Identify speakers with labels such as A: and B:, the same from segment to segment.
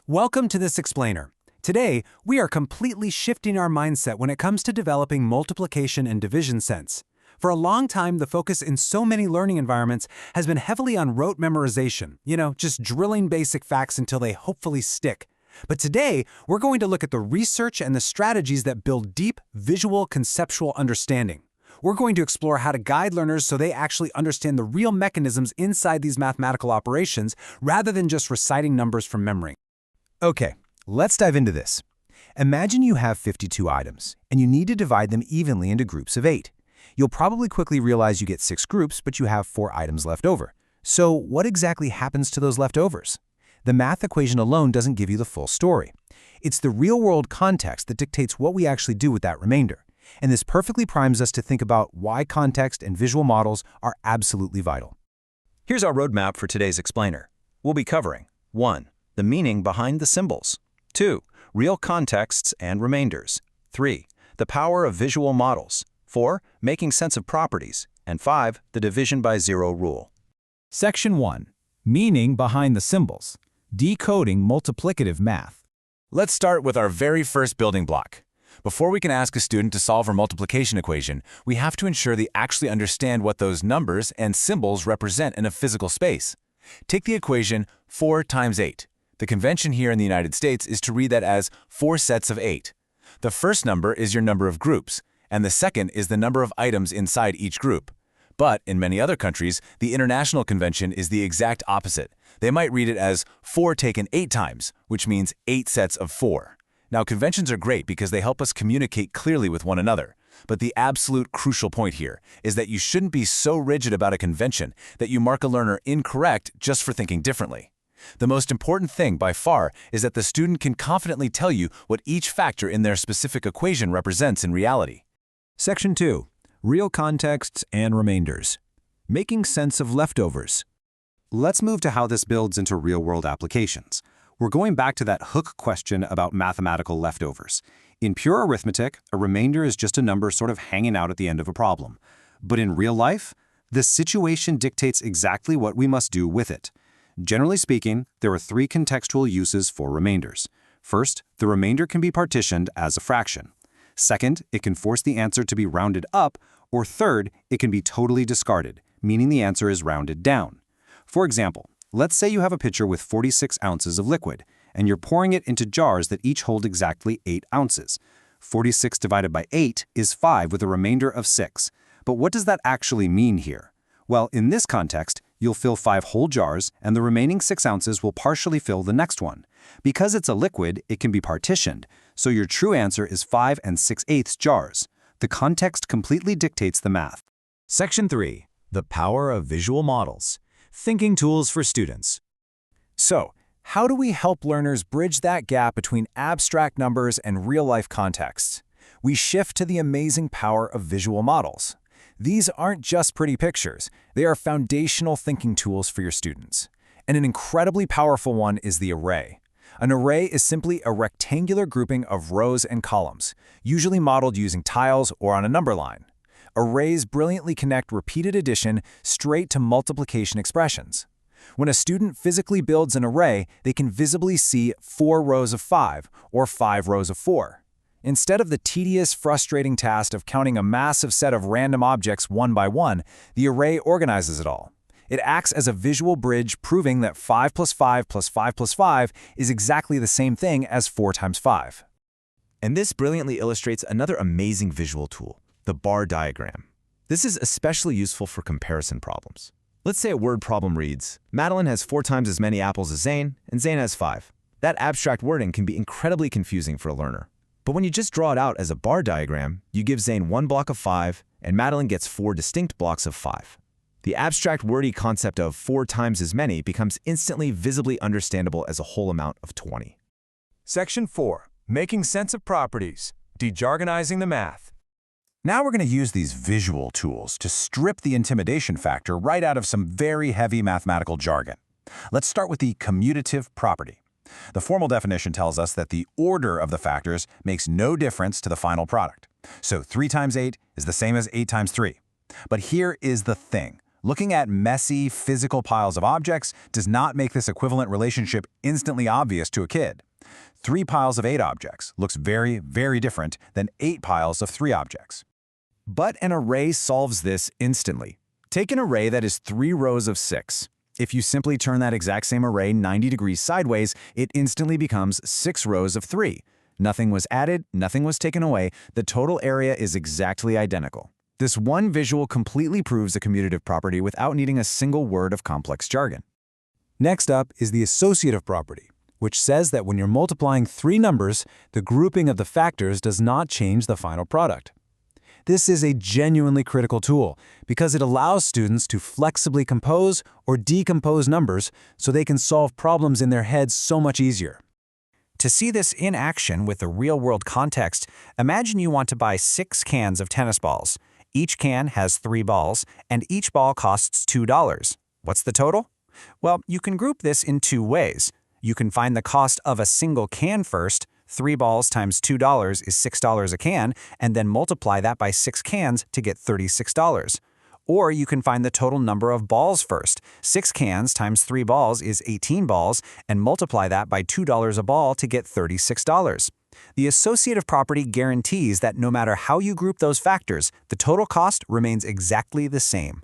A: Welcome to this explainer. Today, we are completely shifting our mindset when it comes to developing multiplication and division sense. For a long time, the focus in so many learning environments has been heavily on rote memorization, just drilling basic facts until they hopefully stick. But today, we're going to look at the research and the strategies that build deep, visual, conceptual understanding. We're going to explore how to guide learners so they actually understand the real mechanisms inside these mathematical operations rather than just reciting numbers from memory.
B: Okay, let's dive into this. Imagine you have 52 items, and you need to divide them evenly into groups of 8. You'll probably quickly realize you get 6 groups, but you have 4 items left over. So what exactly happens to those leftovers? The math equation alone doesn't give you the full story. It's the real-world context that dictates what we actually do with that remainder. And this perfectly primes us to think about why context and visual models are absolutely vital.
C: Here's our roadmap for today's explainer. We'll be covering 1. The meaning behind the symbols. 2. Real contexts and remainders. 3. The power of visual models. 4. Making sense of properties. And 5. The division by zero rule.
D: Section 1. Meaning behind the symbols. Decoding multiplicative math.
E: Let's start with our very first building block. Before we can ask a student to solve our multiplication equation, we have to ensure they actually understand what those numbers and symbols represent in a physical space. Take the equation 4 times 8. The convention here in the United States is to read that as 4 sets of 8. The first number is your number of groups, and the second is the number of items inside each group. But in many other countries, the international convention is the exact opposite. They might read it as 4 taken 8 times, which means 8 sets of 4. Now, conventions are great because they help us communicate clearly with one another. But the absolute crucial point here is that you shouldn't be so rigid about a convention that you mark a learner incorrect just for thinking differently. The most important thing by far is that the student can confidently tell you what each factor in their specific equation represents in reality.
D: Section 2. Real contexts and remainders. Making sense of leftovers.
B: Let's move to how this builds into real-world applications. We're going back to that hook question about mathematical leftovers. In pure arithmetic, a remainder is just a number sort of hanging out at the end of a problem. But in real life, the situation dictates exactly what we must do with it. Generally speaking, there are 3 contextual uses for remainders. First, the remainder can be partitioned as a fraction. Second, it can force the answer to be rounded up, or third, it can be totally discarded, meaning the answer is rounded down. For example, let's say you have a pitcher with 46 ounces of liquid, and you're pouring it into jars that each hold exactly 8 ounces. 46 divided by 8 is 5 with a remainder of 6. But what does that actually mean here? Well, in this context, you'll fill 5 whole jars, and the remaining 6 ounces will partially fill the next one. Because it's a liquid, it can be partitioned, so your true answer is 5 6/8 jars. The context completely dictates the math.
D: Section 3. The power of visual models. Thinking tools for students.
A: So, how do we help learners bridge that gap between abstract numbers and real-life contexts? We shift to the amazing power of visual models. These aren't just pretty pictures. They are foundational thinking tools for your students. And an incredibly powerful one is the array. An array is simply a rectangular grouping of rows and columns, usually modeled using tiles or on a number line. Arrays brilliantly connect repeated addition straight to multiplication expressions. When a student physically builds an array, they can visibly see 4 rows of 5 or 5 rows of 4. Instead of the tedious, frustrating task of counting a massive set of random objects one by one, the array organizes it all. It acts as a visual bridge proving that 5 plus 5 plus 5 plus 5 is exactly the same thing as 4 times 5.
C: And this brilliantly illustrates another amazing visual tool, the bar diagram. This is especially useful for comparison problems. Let's say a word problem reads, Madeline has 4 times as many apples as Zane, and Zane has 5. That abstract wording can be incredibly confusing for a learner. But when you just draw it out as a bar diagram, you give Zane 1 block of 5, and Madeline gets 4 distinct blocks of 5. The abstract wordy concept of 4 times as many becomes instantly visibly understandable as a whole amount of 20.
A: Section 4. Making sense of properties. Dejargonizing the math. Now we're going to use these visual tools to strip the intimidation factor right out of some very heavy mathematical jargon. Let's start with the commutative property. The formal definition tells us that the order of the factors makes no difference to the final product. So 3 times 8 is the same as 8 times 3. But here is the thing. Looking at messy, physical piles of objects does not make this equivalent relationship instantly obvious to a kid. 3 piles of 8 objects looks very, very different than 8 piles of 3 objects.
E: But an array solves this instantly. Take an array that is 3 rows of 6. If you simply turn that exact same array 90 degrees sideways, it instantly becomes 6 rows of 3. Nothing was added, nothing was taken away, the total area is exactly identical. This one visual completely proves a commutative property without needing a single word of complex jargon.
A: Next up is the associative property, which says that when you're multiplying 3 numbers, the grouping of the factors does not change the final product. This is a genuinely critical tool because it allows students to flexibly compose or decompose numbers so they can solve problems in their heads so much easier. To see this in action with a real-world context, imagine you want to buy 6 cans of tennis balls. Each can has 3 balls, and each ball costs $2. What's the total? Well, you can group this in 2 ways. You can find the cost of a single can first. 3 balls times $2 is $6 a can, and then multiply that by 6 cans to get $36. Or you can find the total number of balls first. 6 cans times 3 balls is 18 balls, and multiply that by $2 a ball to get $36. The associative property guarantees that no matter how you group those factors, the total cost remains exactly the same.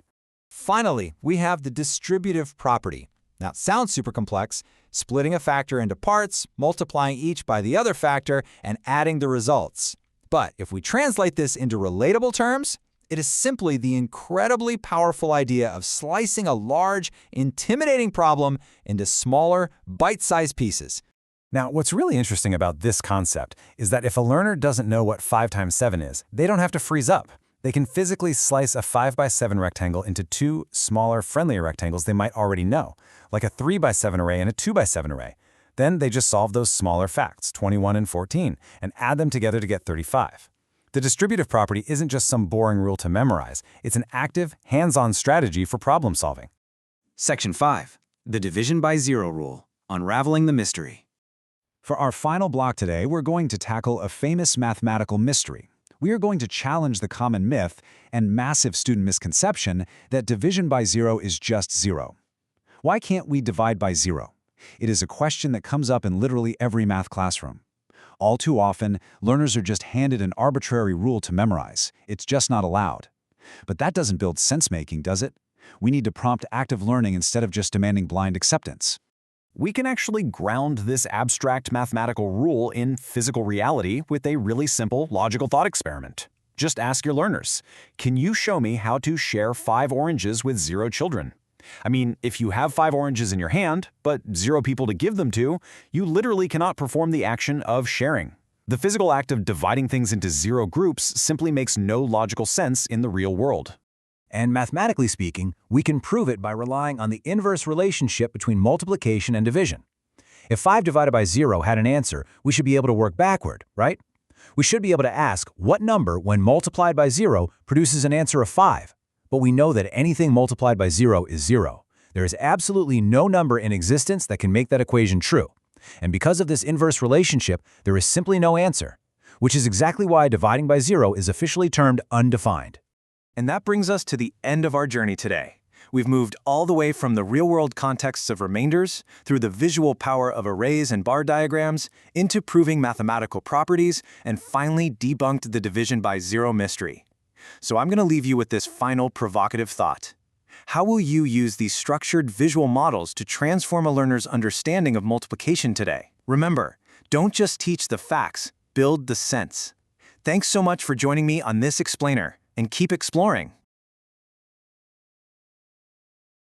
D: Finally, we have the distributive property. Now, it sounds super complex, splitting a factor into parts, multiplying each by the other factor, and adding the results. But if we translate this into relatable terms, it is simply the incredibly powerful idea of slicing a large, intimidating problem into smaller, bite-sized pieces.
A: Now, what's really interesting about this concept is that if a learner doesn't know what 5 times 7 is, they don't have to freeze up. They can physically slice a 5 by 7 rectangle into 2 smaller, friendlier rectangles they might already know, like a 3 by 7 array and a 2 by 7 array. Then they just solve those smaller facts, 21 and 14, and add them together to get 35. The distributive property isn't just some boring rule to memorize. It's an active, hands-on strategy for problem solving.
B: Section 5. The division by zero rule. Unraveling the mystery.
A: For our final block today, we're going to tackle a famous mathematical mystery. We are going to challenge the common myth and massive student misconception that division by zero is just 0. Why can't we divide by 0? It is a question that comes up in literally every math classroom. All too often, learners are just handed an arbitrary rule to memorize. It's just not allowed. But that doesn't build sense-making, does it? We need to prompt active learning instead of just demanding blind acceptance.
E: We can actually ground this abstract mathematical rule in physical reality with a really simple logical thought experiment. Just ask your learners, can you show me how to share 5 oranges with 0 children? I mean, if you have 5 oranges in your hand, but 0 people to give them to, you literally cannot perform the action of sharing. The physical act of dividing things into 0 groups simply makes no logical sense in the real world.
A: And mathematically speaking, we can prove it by relying on the inverse relationship between multiplication and division. If 5 divided by 0 had an answer, we should be able to work backward, right? We should be able to ask what number, when multiplied by 0, produces an answer of 5. But we know that anything multiplied by 0 is 0. There is absolutely no number in existence that can make that equation true. And because of this inverse relationship, there is simply no answer, which is exactly why dividing by 0 is officially termed undefined.
B: And that brings us to the end of our journey today. We've moved all the way from the real-world contexts of remainders, through the visual power of arrays and bar diagrams, into proving mathematical properties, and finally debunked the division by 0 mystery. So I'm going to leave you with this final provocative thought. How will you use these structured visual models to transform a learner's understanding of multiplication today? Remember, don't just teach the facts, build the sense. Thanks so much for joining me on this explainer, and keep exploring.